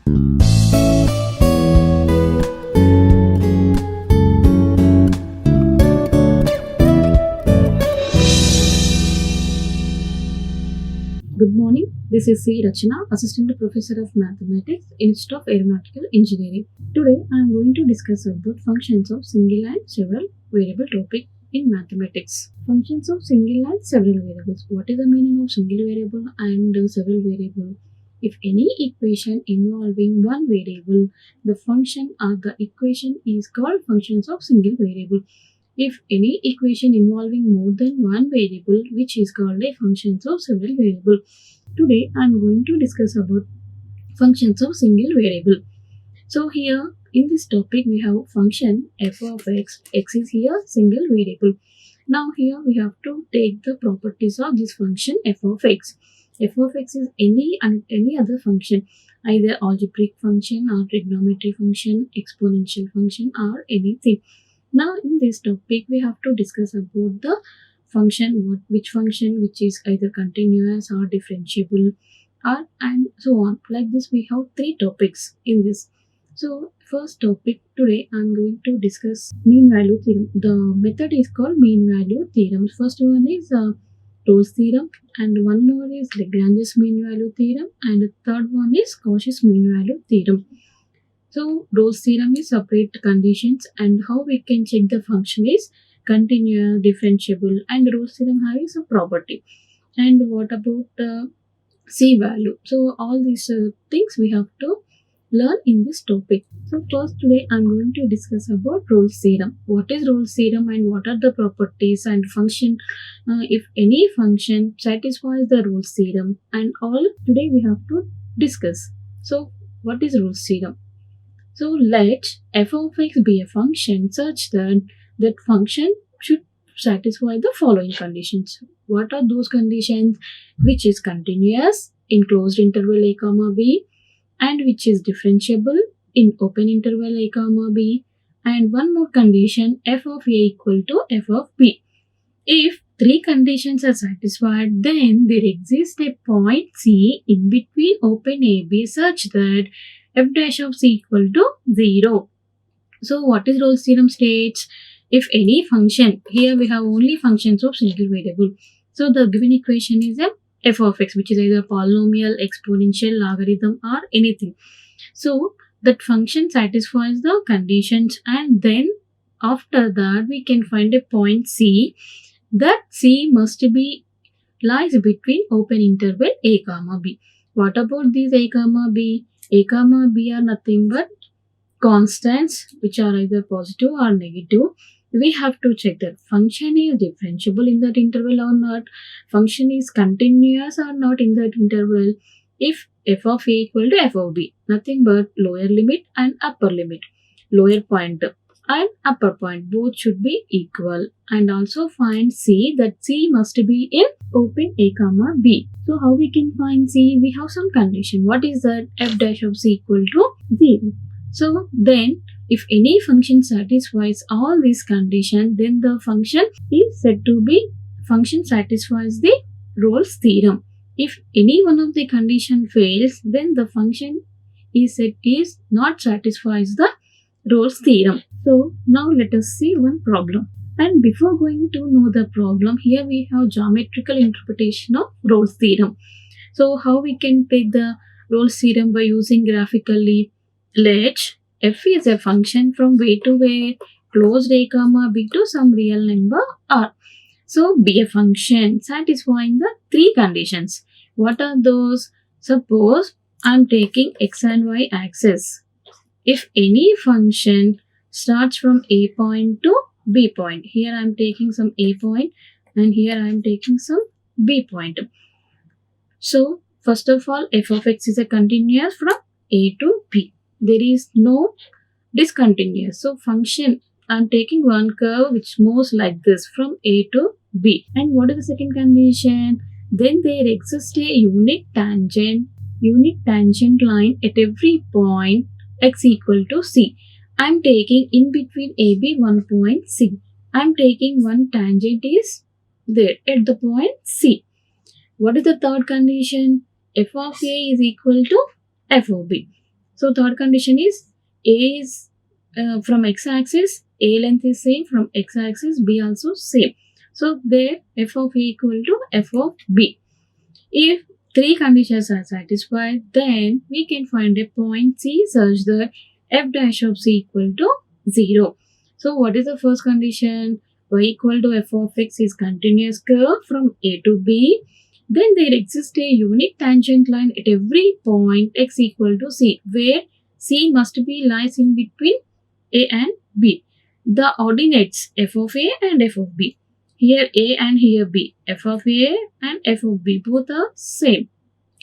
Good morning. This is C. Rachana, Assistant Professor of Mathematics, Institute of Aeronautical Engineering. Today, I am going to discuss about functions of single and several variable topic in mathematics. Functions of single and several variables. What is the meaning of single variable and several variable? If any equation involving one variable, the function or the equation is called functions of single variable. If any equation involving more than one variable, which is called a functions of several variable. Today I am going to discuss about functions of single variable. So here in this topic we have function f of x. X is here single variable. Now here we have to take the properties of this function f of x. F of x is any other function, either algebraic function or trigonometry function, exponential function or anything. Now in this topic we have to discuss about the function, which function which is either continuous or differentiable or and so on. Like this we have three topics in this. So first topic today I am going to discuss mean value theorem. The method is called mean value theorem. First one is Rolle's theorem and one more is Lagrange's mean value theorem and the third one is Cauchy's mean value theorem. So Rolle's theorem is separate conditions and how we can check the function is continuous, differentiable and Rolle's theorem has a property. And what about C value? So all these things we have to learn in this topic. So first today I am going to discuss about Rolle's theorem. What is Rolle's theorem and what are the properties and function, if any function satisfies the Rolle's theorem, and all today we have to discuss. So what is Rolle's theorem? So let f of x be a function such that that function should satisfy the following conditions. What are those conditions? Which is continuous in closed interval a comma b, and which is differentiable in open interval a comma b, and one more condition, f of a equal to f of b. If three conditions are satisfied, then there exists a point C in between open AB such that f dash of c equal to 0. So what is Rolle's theorem states? If any function, here we have only functions of single variable. So the given equation is a f of x, which is either polynomial, exponential, logarithm or anything. So that function satisfies the conditions, and then after that we can find a point C. That C must be lies between open interval a comma b. What about these a comma b? A comma b are nothing but constants which are either positive or negative. We have to check that function is differentiable in that interval or not, function is continuous or not in that interval. If f of a equal to f of b, nothing but lower limit and upper limit, lower point and upper point both should be equal, and also find C, that C must be in open a comma b. So how we can find C? We have some condition. What is that? F dash of c equal to 0. So then if any function satisfies all these conditions, then the function is said to be function satisfies the Rolle's theorem. If any one of the condition fails, then the function is said is not satisfies the Rolle's theorem. So now let us see one problem. And before going to know the problem, here we have geometrical interpretation of Rolle's theorem. So how we can take the Rolle's theorem by using graphically? Let f is a function from where to where, closed a comma b to some real number r. So be a function satisfying the three conditions. What are those? Suppose I am taking x and y axis. If any function starts from a point to b point, here I am taking some a point and here I am taking some b point. So first of all, f of x is a continuous from a to b. There is no discontinuous. So function, I am taking one curve which moves like this from a to b. And what is the second condition? Then there exists a unique tangent line at every point x equal to c. I am taking in between AB one point C. I am taking one tangent is there at the point C. What is the third condition? F of A is equal to F of B. So third condition is A is from x-axis, A length is same, from x-axis, B also same. So there f of A equal to f of B. If three conditions are satisfied, then we can find a point C such that f dash of C equal to 0. So what is the first condition? Y equal to f of x is continuous curve from A to B. Then there exists a unique tangent line at every point x equal to C, where C must be lies in between A and B. The ordinates f of A and f of B. Here A and here B. F of A and f of B both are same.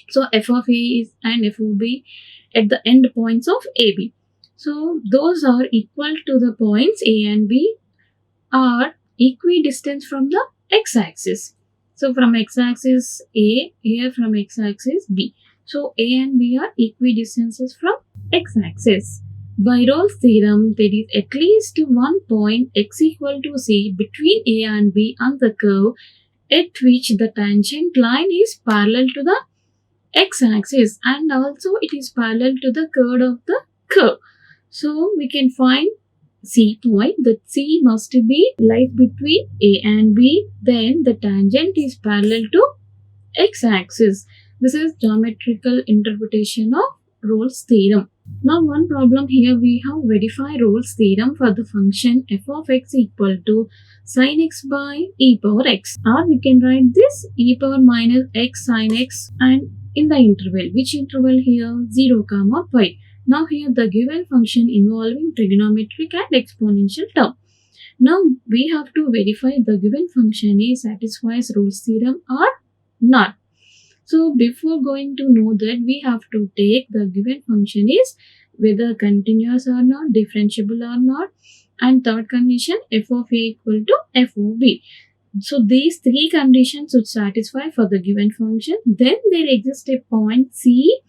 So f of A is and f of B at the end points of AB. So those are equal to the points A and B are equidistant from the x-axis. So from x-axis A, here from x-axis B. So A and B are equidistances from x-axis. By Rolle's theorem, there is at least one point x equal to C between A and B on the curve at which the tangent line is parallel to the x-axis and also it is parallel to the curve of the curve. So we can find C point, that C must be lies between A and B, then the tangent is parallel to x-axis. This is geometrical interpretation of Rolle's theorem. Now one problem here, we have verified Rolle's theorem for the function f of x equal to sin x by e power x, or we can write this e power minus x sin x and in the interval. Which interval here? 0, pi. Now here the given function involving trigonometric and exponential term. Now we have to verify the given function is satisfies Rolle's theorem or not. So before going to know that, we have to take the given function is whether continuous or not, differentiable or not, and third condition f of A equal to f of B. So these three conditions should satisfy for the given function. Then there exists a point C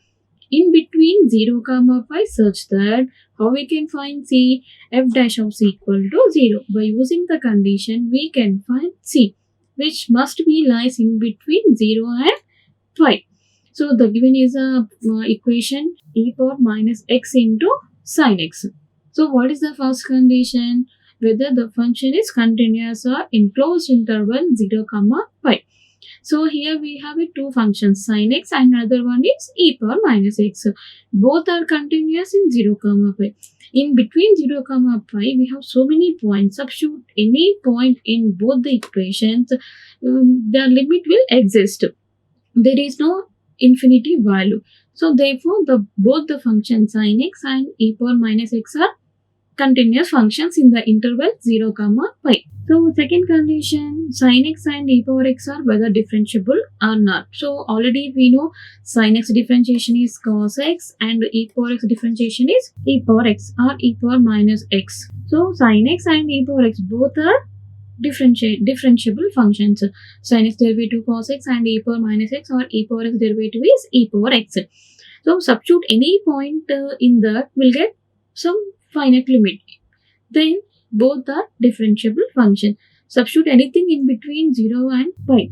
in between 0, pi such that how we can find C? F dash of C equal to 0. By using the condition, we can find C, which must be lies in between 0 and pi. So the given is a equation e power minus x into sin x. So what is the first condition? Whether the function is continuous or in closed interval 0, pi. So here we have two functions, sin x and another one is e power minus x. Both are continuous in 0, pi. In between 0, pi, we have so many points. Substitute any point in both the equations, the limit will exist. There is no infinity value. So therefore, both the functions sin x and e power minus x are continuous functions in the interval 0, pi. So second condition, sin x and e power x are whether differentiable or not. So already we know sin x differentiation is cos x and e power x differentiation is e power x or e power minus x. So sin x and e power x both are differentiable functions. Sin x derivative cos x and e power minus x or e power x derivative is e power x. So substitute any point in that, will get some finite limit. Then both are differentiable function. Substitute anything in between 0 and pi.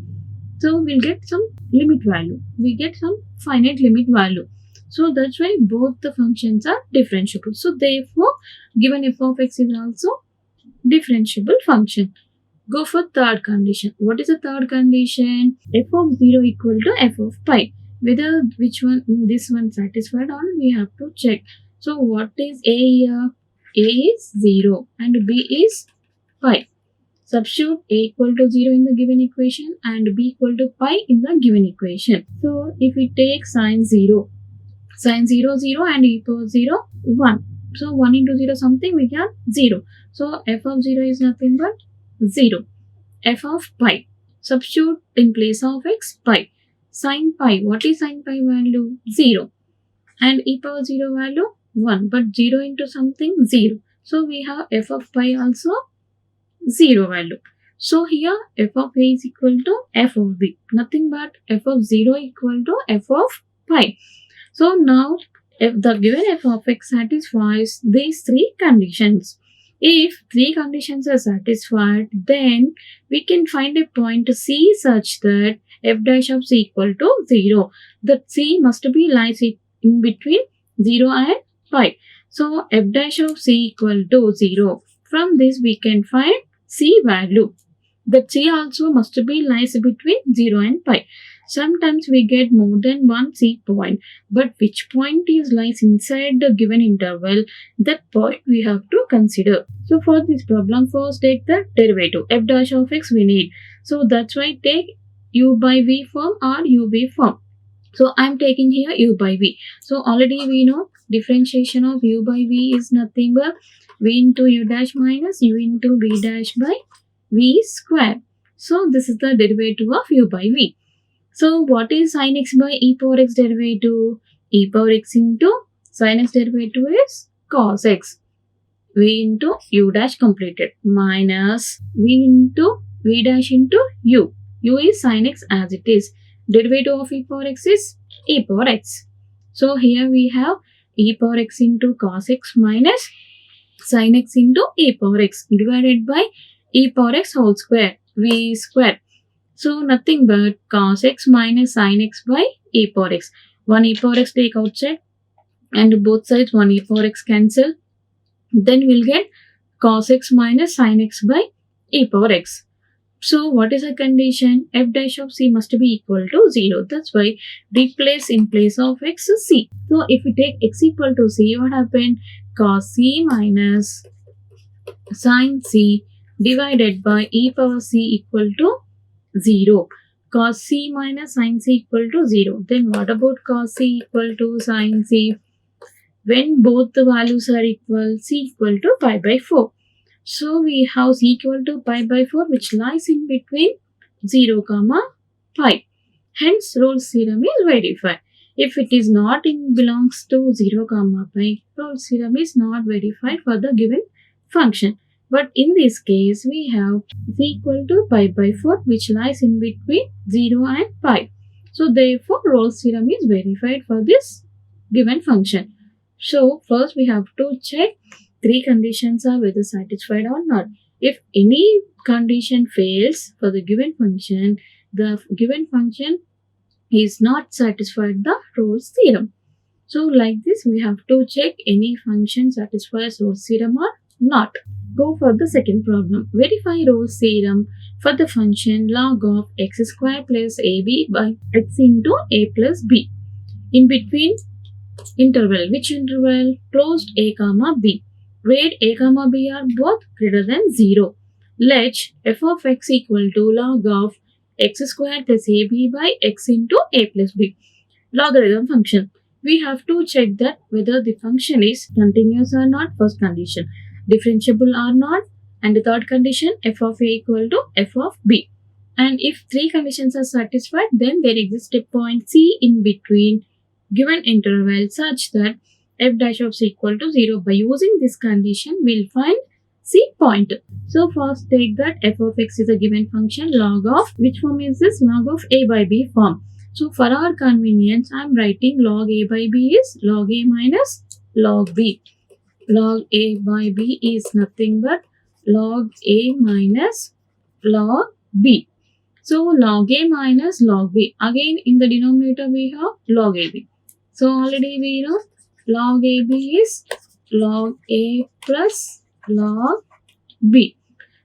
So we'll get some limit value. We get some finite limit value. So that's why both the functions are differentiable. So therefore, given f of x is also differentiable function. Go for third condition. What is the third condition? F of 0 equal to f of pi. Whether which one this one satisfied or we have to check. So what is A here? A is 0 and B is pi. Substitute A equal to 0 in the given equation and B equal to pi in the given equation. So if we take sin 0 and e power 0, 1. So 1 into 0 something, we get 0. So f of 0 is nothing but 0. F of pi. Substitute in place of x, pi. Sin pi. What is sin pi value? 0. And e power 0 value? 1. But 0 into something? 0. So we have f of pi also 0 value. So here f of A is equal to f of B. Nothing but f of 0 equal to f of pi. So now if the given f of x satisfies these three conditions. If three conditions are satisfied, then we can find a point C such that f dash of C equal to 0. That C must be lies in between 0 and pi. So f dash of c equal to 0. From this we can find c value. That c also must be lies between 0 and pi. Sometimes we get more than one c point, but which point is lies inside the given interval, that point we have to consider. So for this problem, first take the derivative. F dash of x we need. So that's why take u by v form or ub form. So I'm taking here u by v. So already we know differentiation of u by v is nothing but v into u dash minus u into v dash by v square. So this is the derivative of u by v. So what is sin x by e power x derivative? E power x into sin x derivative is cos x. V into u dash completed minus v into v dash into u. U is sin x as it is. Derivative of e power x is e power x. So here we have e power x into cos x minus sin x into e power x divided by e power x whole square, v square. So nothing but cos x minus sin x by e power x. 1 e power x take outside and both sides 1 e power x cancel. Then we'll get cos x minus sin x by e power x. So what is the condition? F dash of c must be equal to 0. That's why replace in place of x c. So if we take x equal to c, what happened? Cos c minus sin c divided by e power c equal to 0. Cos c minus sin c equal to 0. Then what about cos c equal to sin c? When both the values are equal, c equal to pi by 4. So we have c equal to pi by 4 which lies in between 0 comma pi. Hence Rolle's theorem is verified. If it is not belongs to 0 comma pi, Rolle's theorem is not verified for the given function. But in this case, we have c equal to pi by 4 which lies in between 0 and pi. So therefore, Rolle's theorem is verified for this given function. So first we have to check three conditions are whether satisfied or not. If any condition fails for the given function is not satisfied the Rolle's theorem. So like this, we have to check any function satisfies Rolle's theorem or not. Go for the second problem. Verify Rolle's theorem for the function log of x square plus ab by x into a plus b. In between interval, which interval? Closed a comma b, where a comma b are both greater than 0. Let f of x equal to log of x square plus ab by x into a plus b. Logarithm function. We have to check that whether the function is continuous or not, first condition. Differentiable or not, and the third condition, f of a equal to f of b. And if three conditions are satisfied, then there exists a point c in between given interval such that f dash of c equal to 0. By using this condition, we'll find c point. So first take that f of x is a given function log of, which form is this? Log of a by b form. So for our convenience, I am writing log a by b is log a minus log b. Log a by b is nothing but log a minus log b. So log a minus log b. Again in the denominator we have log ab. So already we know log ab is log a plus log b.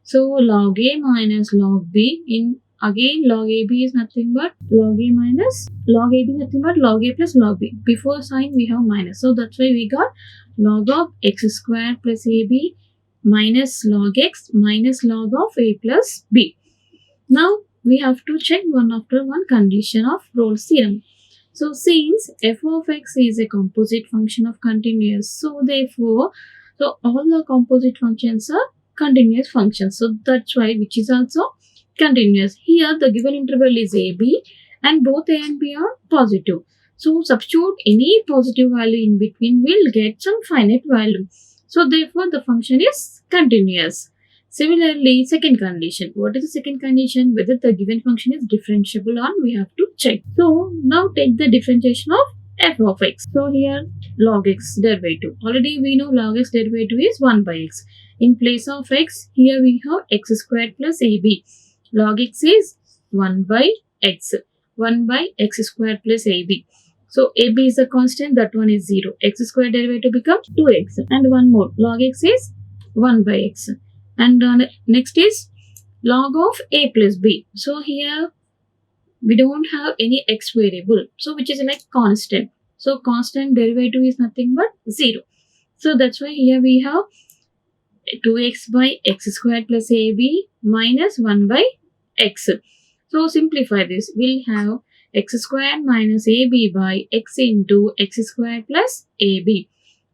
So log a minus log b, in again log ab is nothing but log a minus log ab is nothing but log a plus log b. Before sign we have minus. So that's why we got log of x square plus ab minus log x minus log of a plus b. Now we have to check one after one condition of Rolle's theorem. So since f of x is a composite function of continuous, so therefore, all the composite functions are continuous functions. So that's why which is also continuous. Here the given interval is ab and both a and b are positive. So substitute any positive value in between, we'll get some finite value. So therefore the function is continuous. Similarly, second condition. What is the second condition? Whether the given function is differentiable or we have to check. So now take the differentiation of f of x. So here log x derivative. Already we know log x derivative is 1 by x. In place of x, here we have x squared plus ab. Log x is 1 by x. 1 by x squared plus ab. So AB is a constant, that one is 0. X square derivative becomes 2x. And one more, log x is 1 by x. And next is log of a plus b. So here we don't have any x variable, so which is like constant. So constant derivative is nothing but 0. So that's why here we have 2x by x squared plus ab minus 1 by x. So simplify this. We'll have x squared minus ab by x into x squared plus ab.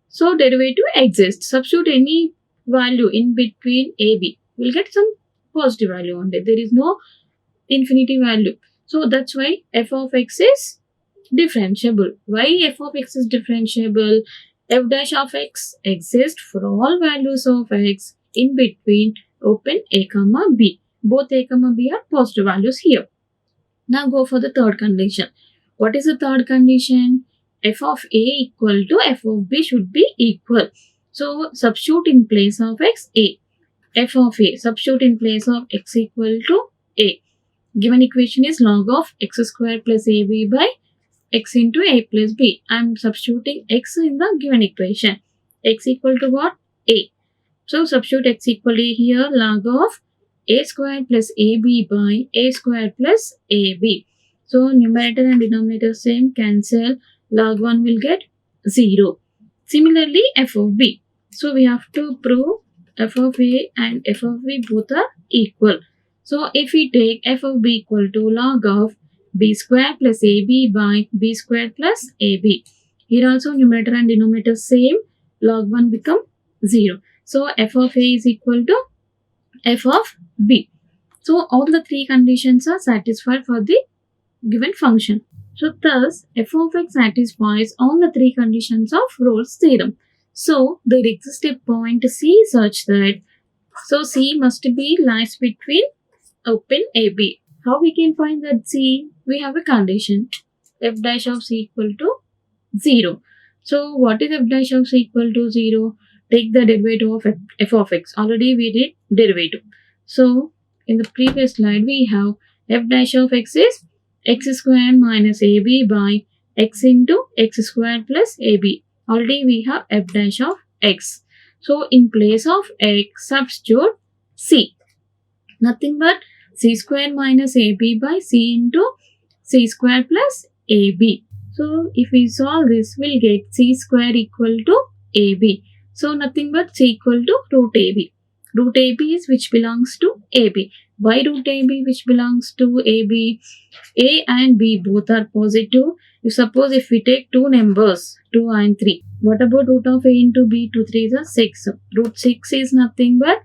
So derivative exists. Substitute any value in between ab. We'll get some positive value on it. There is no infinity value. So that's why f of x is differentiable. Why f of x is differentiable? F dash of x exists for all values of x in between open a comma b. Both a comma b are positive values here. Now go for the third condition. What is the third condition? F of a equal to f of b should be equal. So substitute in place of x a. F of a, substitute in place of x equal to a. Given equation is log of x square plus ab by x into a plus b. I am substituting x in the given equation. X equal to what? A. So substitute x equal to here, log of a square plus ab by a square plus ab. So numerator and denominator same, cancel. Log 1 will get 0. Similarly, f of b. So we have to prove f of a and f of b both are equal. So if we take f of b equal to log of b square plus ab by b square plus ab. Here also numerator and denominator same, log 1 become 0. So f of a is equal to f of b. So all the three conditions are satisfied for the given function. So thus f of x satisfies all the three conditions of Rolle's theorem. So there exists a point C such that C must be lies between open AB. How we can find that C? We have a condition f dash of C equal to 0. So what is f dash of C equal to 0? Take the derivative of f of x. Already we did derivative. So in the previous slide we have f dash of x is x squared minus ab by x into x squared plus ab. Already we have f dash of x. So in place of x, substitute c. Nothing but c squared minus ab by c into c squared plus ab. So if we solve this, we'll get c squared equal to ab. So nothing but c equal to root ab. Root ab is which belongs to ab. Why root ab which belongs to ab? A and b both are positive. Suppose if we take two numbers, 2 and 3. What about root of a into b? 2, 3 is 6. Root 6 is nothing but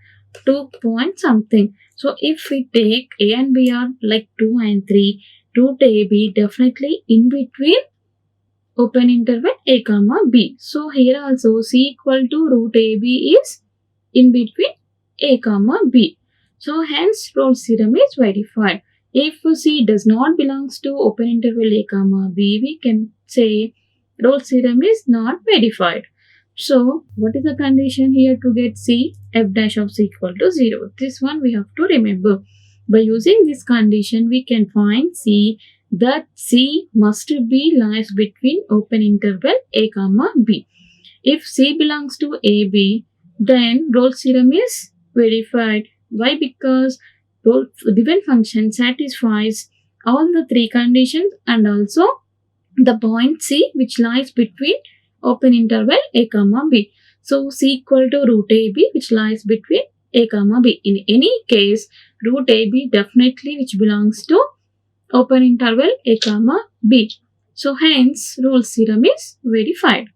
2 point something. So if we take a and b are like 2 and 3, root ab definitely in between open interval a comma b. So here also c equal to root ab is in between a comma b. So hence Rolle's theorem is verified. If C does not belongs to open interval a comma b, we can say Rolle's theorem is not verified. So what is the condition here to get C? F dash of C equal to 0. This one we have to remember. By using this condition, we can find C that C must be lies between open interval a comma b. If C belongs to AB, then Rolle's theorem is verified. Why? Because the given function satisfies all the three conditions and also the point C which lies between open interval a comma b. So C equal to root AB which lies between a comma b. In any case, root AB definitely which belongs to open interval a comma b. So hence Rolle's theorem is verified.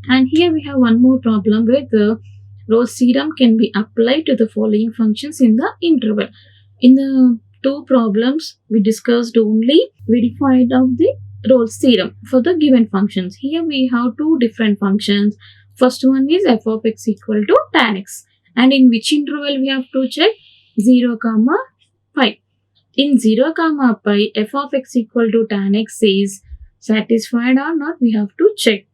And here we have one more problem where the Rolle's theorem can be applied to the following functions in the interval. In the two problems, we discussed only verified of the Rolle's theorem for the given functions. Here we have two different functions. First one is f of x equal to tan x. And in which interval we have to check? 0, pi. In 0, pi, f of x equal to tan x is satisfied or not, we have to check.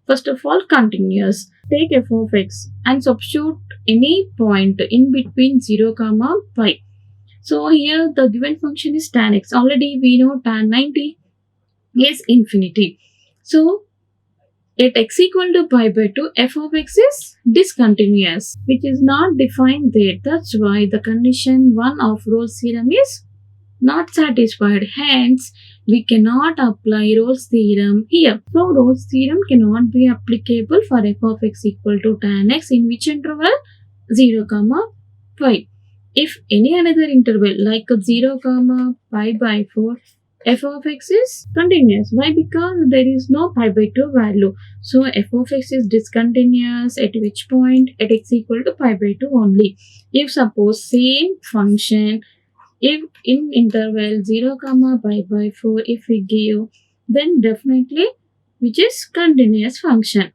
First of all, continuous. Take f of x and substitute any point in between 0, pi. So here the given function is tan x. Already we know tan 90 is infinity. So at x equal to pi by 2, f of x is discontinuous, which is not defined there. That's why the condition 1 of Rolle's theorem is not satisfied. Hence, we cannot apply Rolle's theorem here. So, Rolle's theorem cannot be applicable for f of x equal to tan x in which interval? 0, pi. If any another interval like 0, pi by 4, f of x is continuous. Why? Because there is no pi by 2 value. So, f of x is discontinuous at which point? At x equal to pi by 2 only. If suppose same function, if in interval 0, pi by 4, if we give, then definitely which is continuous function.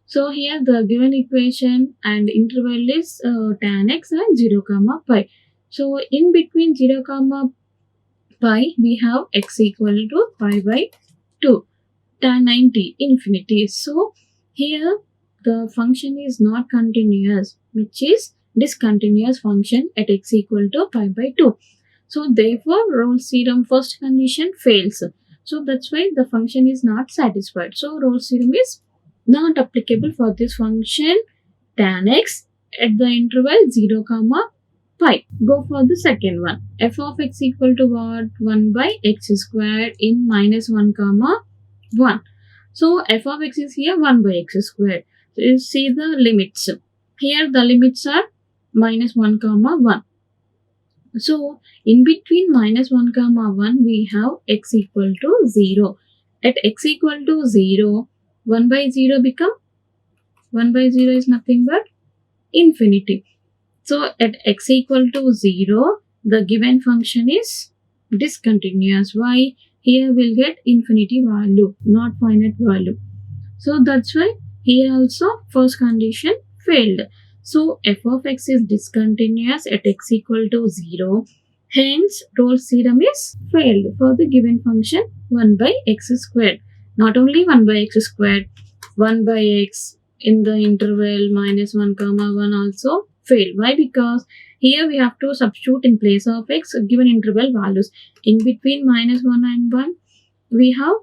So here the given equation and interval is tan x and 0, pi. So in between 0, pi, we have x equal to pi by 2, tan 90, infinity. So here the function is not continuous, which is discontinuous function at x equal to pi by 2. So therefore Rolle's theorem first condition fails. So that's why the function is not satisfied. So Rolle's theorem is not applicable for this function tan x at the interval 0, pi. Go for the second one. F of x equal to what? 1 by x squared in minus 1, 1. So f of x is here 1 by x squared. So you see the limits. Here the limits are minus 1, 1. So in between minus 1, 1 we have x equal to 0. At x equal to 0, 1 by 0 become 1 by 0 is nothing but infinity. So at x equal to 0, the given function is discontinuous. Why? Here we'll get infinity value, not finite value. So that's why here also first condition failed. So f of x is discontinuous at x equal to 0. Hence, Rolle's theorem is failed for the given function 1 by x squared. Not only 1 by x squared, 1 by x in the interval minus 1, 1 also failed. Why? Because here we have to substitute in place of x given interval values. In between minus 1 and 1, we have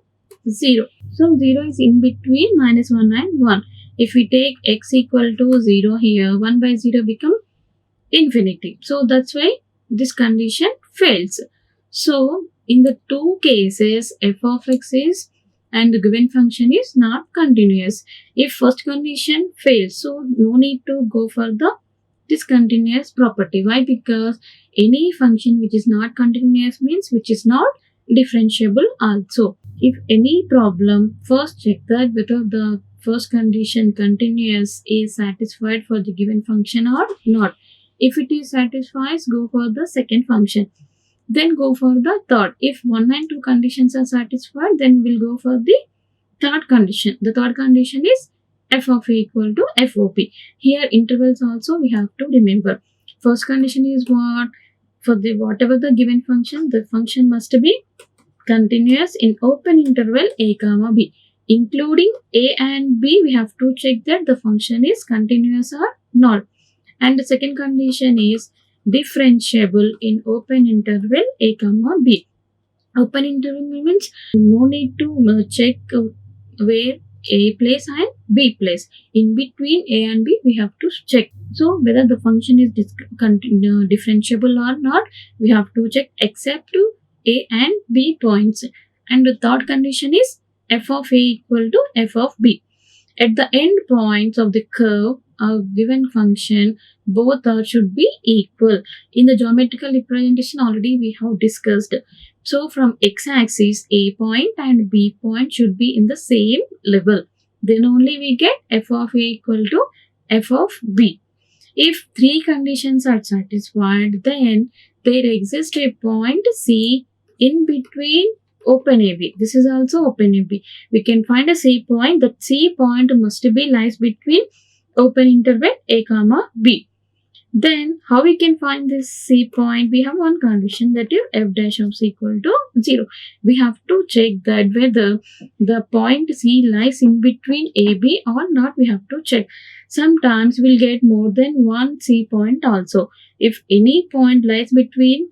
0. So 0 is in between minus 1 and 1. If we take x equal to 0 here, 1 by 0 become infinity. So that's why this condition fails. So in the two cases, f of x is and the given function is not continuous. If first condition fails, so no need to go for the discontinuous property. Why? Because any function which is not continuous means which is not differentiable also. If any problem, first check that whether the first condition continuous is satisfied for the given function or not. If it is satisfied, go for the second function. Then go for the third. If 1 and 2 conditions are satisfied, then we'll go for the third condition. The third condition is f of a equal to f of b. Here intervals also we have to remember. First condition is what? For the whatever the given function, the function must be continuous in open interval a comma b. Including a and b, we have to check that the function is continuous or not. And the second condition is differentiable in open interval a comma b. Open interval means no need to check where a place and b place. In between a and b, we have to check. So whether the function is differentiable or not, we have to check except to a and b points. And the third condition is f of a equal to f of b. At the end points of the curve, a given function, both should be equal. In the geometrical representation already we have discussed. So from x-axis, a point and b point should be in the same level. Then only we get f of a equal to f of b. If three conditions are satisfied, then there exists a point C in between open AB. This is also open AB. We can find a C point. That C point must be lies between open interval a comma b. Then how we can find this C point? We have one condition, that is f dash of C equal to 0. We have to check that whether the point C lies in between AB or not. We have to check. Sometimes we'll get more than one C point also. If any point lies between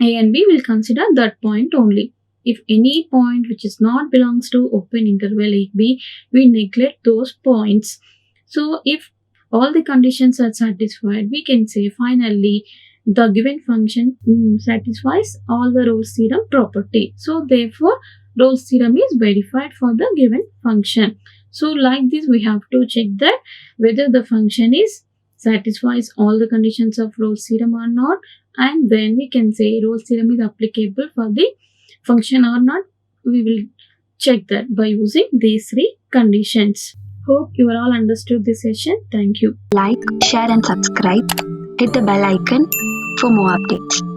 A and B, we'll consider that point only. If any point which is not belongs to open interval AB, we neglect those points. So if all the conditions are satisfied, we can say finally the given function satisfies all the Rolle's theorem property. So therefore, Rolle's theorem is verified for the given function. So like this, we have to check that whether the function is satisfies all the conditions of Rolle's theorem or not, and then we can say Rolle's theorem is applicable for the function or not. We will check that by using these three conditions. Hope you are all understood this session. Thank you. Like, share and subscribe. Hit the bell icon for more updates.